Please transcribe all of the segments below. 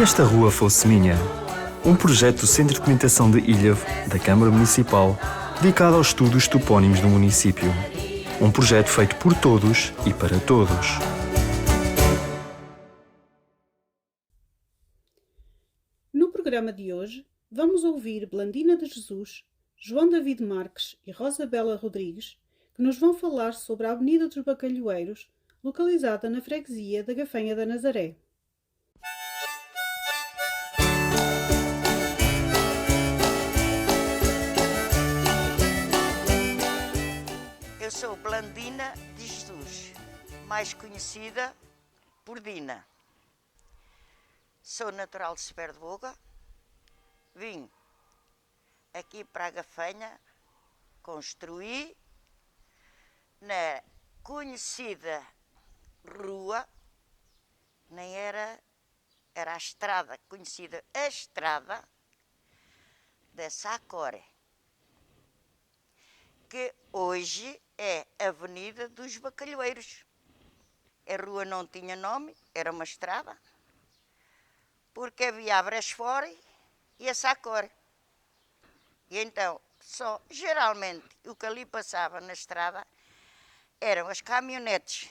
se esta rua fosse minha? Um projeto do Centro de Documentação de Ilhavo, da Câmara Municipal, dedicado aos estudos topónimos do município. Um projeto feito por todos e para todos. No programa de hoje, vamos ouvir Blandina de Jesus, João David Marques e Rosa Bela Rodrigues, que nos vão falar sobre a Avenida dos Bacalhoeiros, localizada na freguesia da Gafanha da Nazaré. Eu sou Blandina de Jesus, mais conhecida por Dina. Sou natural de Ceper de Boga. Vim aqui para a Gafanha, construí na conhecida rua, nem era a estrada, conhecida a estrada da Sacore, que hoje é Avenida dos Bacalhoeiros. A rua não tinha nome, era uma estrada, porque havia a Brasfora e a Sacore. E então, geralmente, o que ali passava na estrada eram as caminhonetes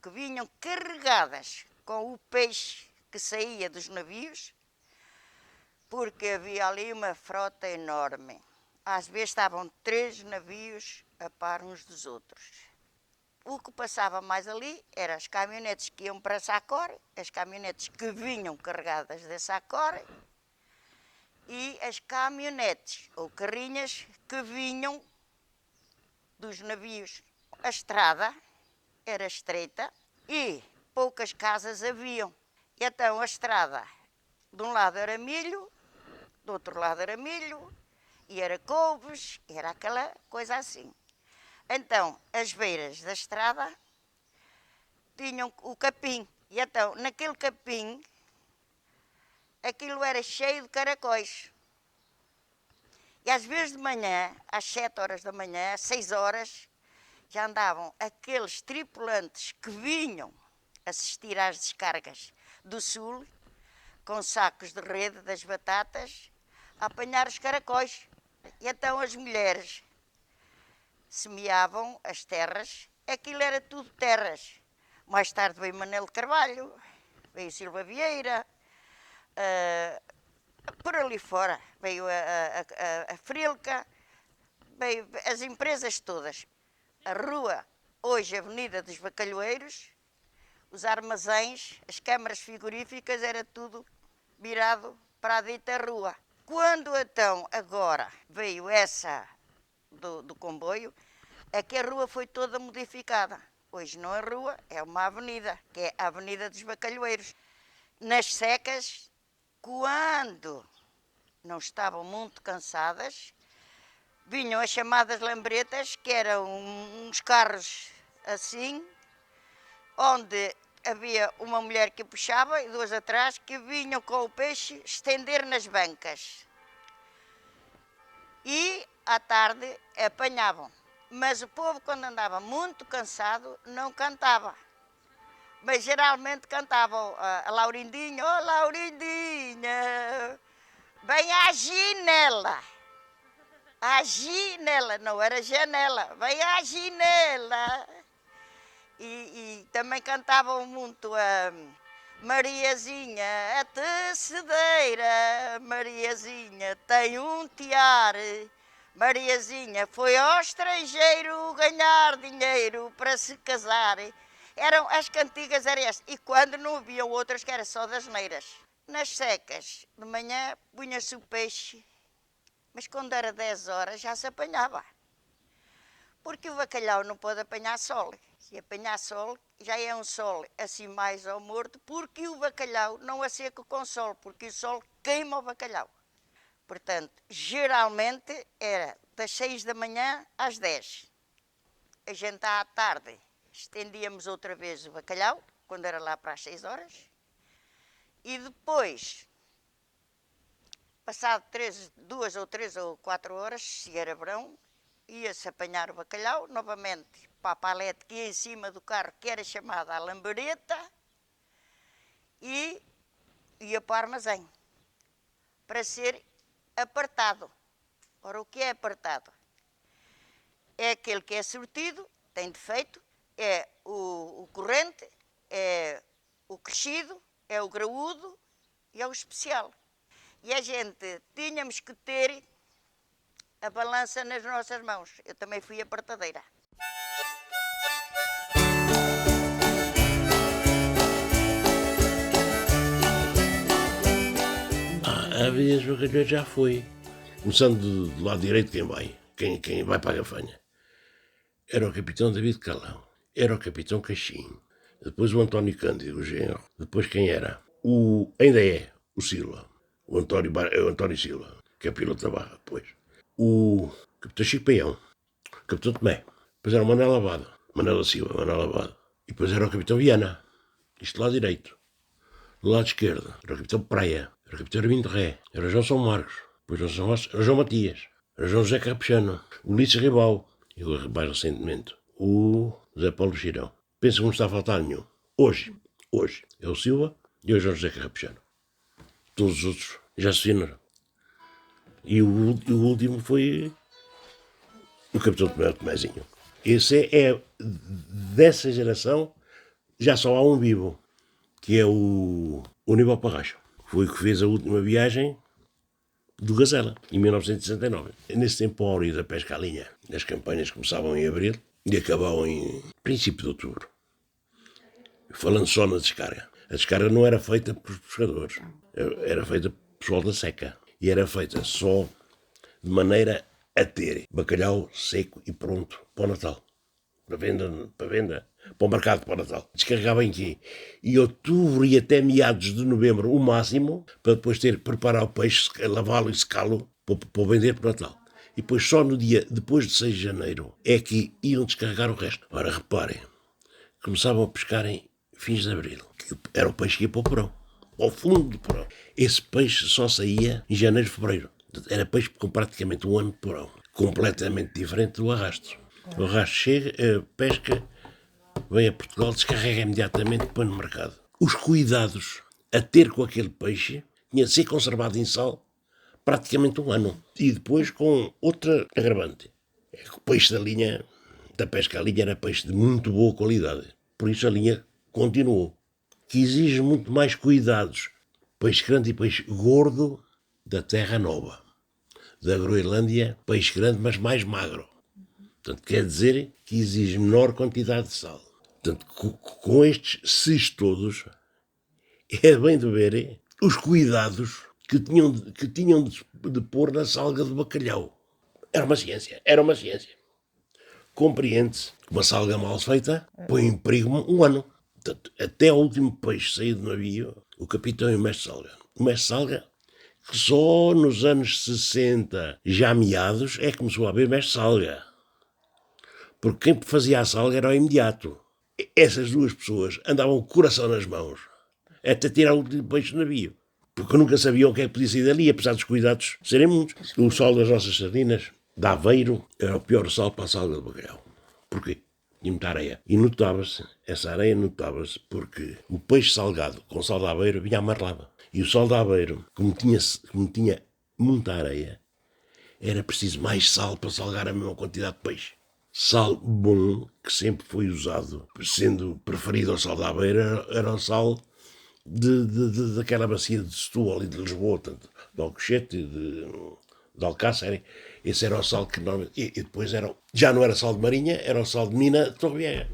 que vinham carregadas com o peixe que saía dos navios, porque havia ali uma frota enorme. Às vezes estavam 3 navios a par uns dos outros. O que passava mais ali eram as caminhonetes que iam para Sacore, as caminhonetes que vinham carregadas da Sacore e as caminhonetes ou carrinhas que vinham dos navios. A estrada era estreita e poucas casas haviam. E então a estrada, de um lado era milho, do outro lado era milho, e era couves, era aquela coisa assim. Então, as beiras da estrada tinham o capim. E então, naquele capim, aquilo era cheio de caracóis. E às vezes de manhã, às 7 horas da manhã, às 6 horas, já andavam aqueles tripulantes que vinham assistir às descargas do sul, com sacos de rede das batatas, a apanhar os caracóis. E então as mulheres semeavam as terras, aquilo era tudo terras. Mais tarde veio Manel de Carvalho, veio Silva Vieira, por ali fora veio a Frilca, veio as empresas todas. A rua, hoje Avenida dos Bacalhoeiros, os armazéns, as câmaras frigoríficas, era tudo virado para a dita rua. Quando então agora veio essa do comboio, é que a rua foi toda modificada. Hoje não é rua, é uma avenida, que é a Avenida dos Bacalhoeiros. Nas secas, quando não estavam muito cansadas, vinham as chamadas lambretas, que eram uns carros assim, onde havia uma mulher que puxava e 2 atrás, que vinham com o peixe estender nas bancas. E à tarde apanhavam. Mas o povo, quando andava muito cansado, não cantava. Mas geralmente cantavam a Laurindinha, oh Laurindinha, vem à ginela. A ginela, não era janela, vem à ginela. E também cantavam muito a Mariazinha, a tecedeira, Mariazinha tem um tiar. Mariazinha foi ao estrangeiro ganhar dinheiro para se casar. As cantigas eram estas. E quando não haviam outras, que era só das neiras. Nas secas, de manhã, punha-se o peixe. Mas quando era 10 horas, já se apanhava. Porque o bacalhau não pode apanhar sol. Se apanhar sol, já é um sol assim mais ao morto, porque o bacalhau não a seca com sol, porque o sol queima o bacalhau. Portanto, geralmente era das 6 da manhã às 10. A gente à tarde estendíamos outra vez o bacalhau, quando era lá para as 6 horas. E depois, passado 2 ou 3 ou 4 horas, se era verão, ia-se apanhar o bacalhau, novamente para a palete que ia em cima do carro, que era chamada a lambareta, e ia para o armazém, para ser apartado. Ora, o que é apartado? É aquele que é sortido, tem defeito, é o corrente, é o crescido, é o graúdo e é o especial. E a gente tínhamos que ter a balança nas nossas mãos. Eu também fui apartadeira. A Avenida dos Bacalhaueiros já foi. Começando do lado direito, quem vai para a Gafanha. Era o capitão David Calão, era o capitão Caixinho, depois o António Cândido, o genro, depois quem era? Ainda é o Silva, o António Silva, que é piloto da barra, depois. O capitão Chico Paião, o capitão Tomé, depois era o Manuel Abado, Manuel Silva, Manuel Abado, e depois era o capitão Viana, isto do lado direito. Do lado esquerdo, era o capitão Praia, era o capitão Armindo Ré, era o João São Marcos, depois era o João Matias, era o João José Capuchano, o Ulisses Ribal, e mais recentemente, o José Paulo Girão. Penso que não está a faltar nenhum. Hoje, é o Silva e o João José Capuchano. Todos os outros já se finaram. E o último foi o capitão Tomézinho. Esse é dessa geração, já só há um vivo, que é o Aníbal Parracho. Foi o que fez a última viagem do Gazela, em 1969. Nesse tempo áureo da pesca à linha, as campanhas começavam em abril e acabavam em princípio de outubro. Falando só na descarga. A descarga não era feita por pescadores, era feita por pessoal da seca. E era feita só de maneira a ter bacalhau seco e pronto para o Natal. Para venda, para o mercado para o Natal. Descarregava em quê? Em outubro e até meados de novembro, o máximo, para depois preparar o peixe, lavá-lo e secá-lo para vender para o Natal. E depois só no dia depois de 6 de janeiro é que iam descarregar o resto. Ora, reparem, começavam a pescar em fins de abril. Era o peixe que ia para o porão, ao fundo do porão. Esse peixe só saía em janeiro e fevereiro. Era peixe com praticamente um ano de porão. Completamente diferente do arrasto. O arrasto chega, pesca, vem a Portugal, descarrega imediatamente, põe no mercado. Os cuidados a ter com aquele peixe tinha de ser conservado em sal praticamente um ano. E depois com outra agravante. É que o peixe da linha, da pesca à linha, era peixe de muito boa qualidade. Por isso a linha continuou. Que exige muito mais cuidados. Peixe grande e peixe gordo da Terra Nova. Da Groenlândia, peixe grande, mas mais magro. Portanto, quer dizer que exige menor quantidade de sal. Portanto, com estes cis todos, é bem de ver os cuidados que tinham de pôr na salga de bacalhau. Era uma ciência. Compreende-se que uma salga mal feita põe em perigo um ano. Portanto, até ao último peixe sair do navio, o capitão e o mestre salga. O mestre salga, que só nos anos 60, já meados, é que começou a haver mestre salga. Porque quem fazia a salga era o imediato. Essas duas pessoas andavam com o coração nas mãos, até tirar o último peixe do navio. Porque nunca sabiam o que é que podia sair dali, apesar dos cuidados serem muitos. O sal das nossas sardinas, de Aveiro, era o pior sal para a salga de bacalhau. Porquê? Tinha muita areia. E notava-se, essa areia notava-se, porque o peixe salgado com sal de Aveiro vinha amarelado. E o sal de Aveiro, como tinha muita areia, era preciso mais sal para salgar a mesma quantidade de peixe. Sal bom, que sempre foi usado, sendo preferido ao sal de Aveiro, era o sal daquela bacia de Setúbal e de Lisboa, tanto de Alcochete, de Alcácer. Esse era o sal que normalmente... E depois já não era sal de Marinha, era o sal de Mina de Torrevieja.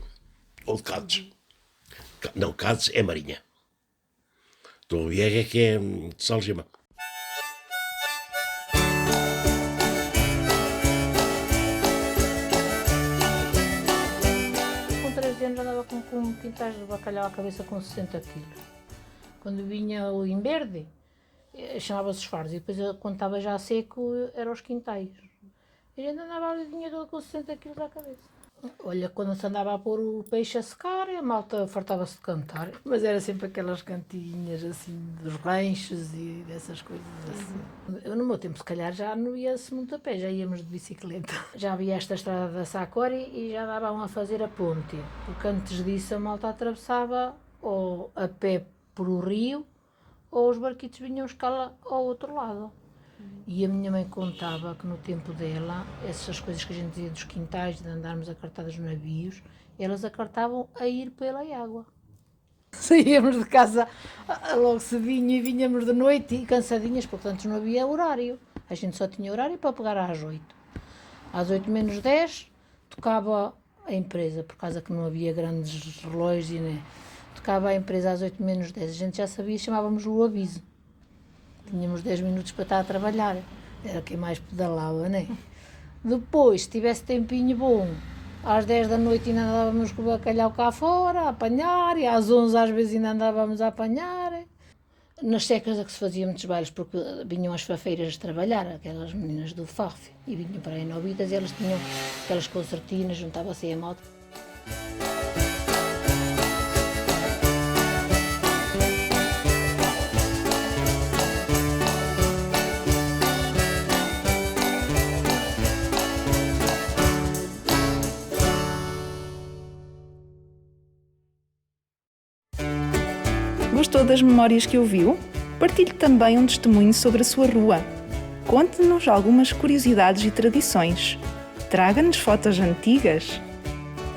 Ou de Cádiz. Não, Cádiz é Marinha. Torrevieja é que é de Salgema. Com 13 anos andava com quintais de bacalhau à cabeça com 60 quilos. Quando vinha o inverde, chamava-se esfares, e depois quando estava já seco, eram os quintais. E a gente andava ali, vinha todo com 60 quilos à cabeça. Olha, quando se andava a pôr o peixe a secar, a malta fartava-se de cantar. Mas era sempre aquelas cantinhas assim, dos ranchos e dessas coisas assim. Eu no meu tempo, se calhar, já não ia-se muito a pé, já íamos de bicicleta. Já havia esta estrada da Sacori e já davam a fazer a ponte. Porque antes disso a malta atravessava ou a pé por o rio, ou os barquitos vinham buscar ao outro lado. E a minha mãe contava que no tempo dela, essas coisas que a gente dizia dos quintais, de andarmos acartadas nos navios, elas acartavam a ir pela água. Saíamos de casa logo cedinho e vinhamos de noite e cansadinhas, porque antes não havia horário. A gente só tinha horário para pegar às 8. Às 8 menos 10 tocava a empresa, por causa que não havia grandes relógios, né? Tocava a empresa às 8 menos 10. A gente já sabia, chamávamos o aviso. Tínhamos 10 minutos para estar a trabalhar. Era quem mais pedalava, né? Depois, se tivesse tempinho bom, às 10 da noite ainda andávamos com o bacalhau cá fora, a apanhar, e às 11 às vezes ainda andávamos a apanhar. Nas secas é que se faziam muitos bailes, porque vinham as fafeiras trabalhar, aquelas meninas do FAF, e vinham para aí novitas, e elas tinham aquelas concertinas, juntava-se a malta. Gostou das memórias que ouviu? Partilhe também um testemunho sobre a sua rua. Conte-nos algumas curiosidades e tradições. Traga-nos fotos antigas.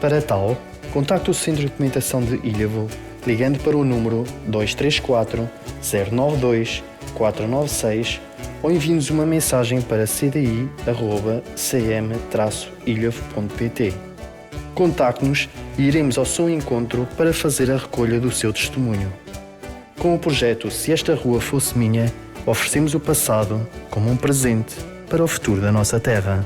Para tal, contacte o Centro de Documentação de Ilhavo ligando para o número 234 092 496 ou envie-nos uma mensagem para cdi@cm-ilhavo.pt. Contacte-nos e iremos ao seu encontro para fazer a recolha do seu testemunho. Com o projeto Se Esta Rua Fosse Minha, oferecemos o passado como um presente para o futuro da nossa terra.